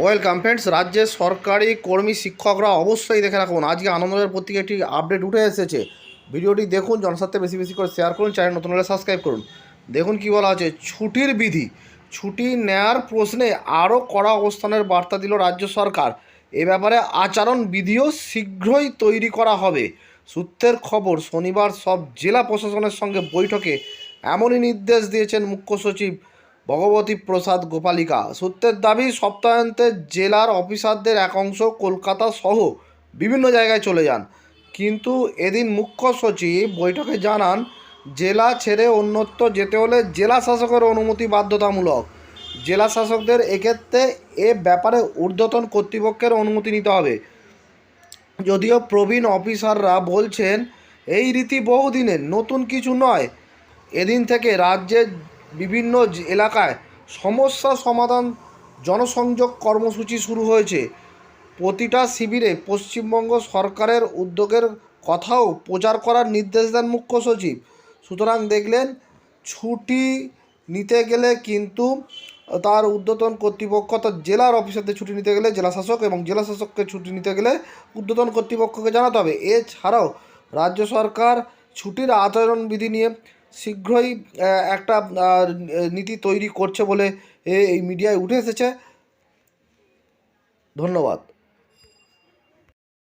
Welcome friends. রাজ্যের সরকারি কর্মী শিক্ষকরা অবশ্যই দেখে রাখুন, আজকে আনন্দবাজার পত্রিকা একটি আপডেট উঠে এসেছে। ভিডিওটি দেখুন, জনস্বার্থে বেশি বেশি করে শেয়ার করুন, চ্যানেল নতুন হলে সাবস্ক্রাইব করুন। দেখুন কী বলা আছে। ছুটির বিধি, ছুটি নেয়ার প্রশ্নে আরও কড়া অবস্থানের বার্তা দিল রাজ্য সরকার। এ ব্যাপারে আচরণ বিধিও শীঘ্রই তৈরি করা হবে। সূত্রের খবর, শনিবার সব জেলা প্রশাসনের সঙ্গে বৈঠকে এমনই নির্দেশ দিয়েছেন মুখ্য সচিব ভগবতী প্রসাদ গোপালিকা। সূত্রের দাবি, সপ্তাহান্তে জেলার অফিসারদের এক অংশ কলকাতা সহ বিভিন্ন জায়গায় চলে যান। কিন্তু এদিন মুখ্য সচিব বৈঠকে জানান, জেলা ছেড়ে অন্যত্র যেতে হলে জেলা শাসকের অনুমতি বাধ্যতামূলক। জেলা শাসকদের এক্ষেত্রে এ ব্যাপারে ঊর্ধ্বতন কর্তৃপক্ষের অনুমতি নিতে হবে। যদিও প্রবীণ অফিসাররা বলছেন এই রীতি বহুদিনের, নতুন কিছু নয়। এদিন থেকে রাজ্যের বিভিন্ন এলাকায় সমস্যা সমাধান জনসংযোগ কর্মসূচি শুরু হয়েছে। প্রতিটা শিবিরে পশ্চিমবঙ্গ সরকারের উদ্যোগের কথাও প্রচার করার নির্দেশ দেন মুখ্য সচিব। সুতরাং দেখলেন, ছুটি নিতে গেলে কিন্তু তার ঊর্ধ্বতন কর্তৃপক্ষ, অর্থাৎ জেলার অফিসারদের ছুটি নিতে গেলে জেলা শাসক এবং জেলা শাসককে ছুটি নিতে গেলে ঊর্ধ্বতন কর্তৃপক্ষকে জানাতে হবে। এছাড়াও রাজ্য সরকার ছুটির আচরণবিধি নিয়ে শীঘ্রই একটা নীতি তৈরি করছে বলে এই মিডিয়ায় উঠে এসেছে। ধন্যবাদ।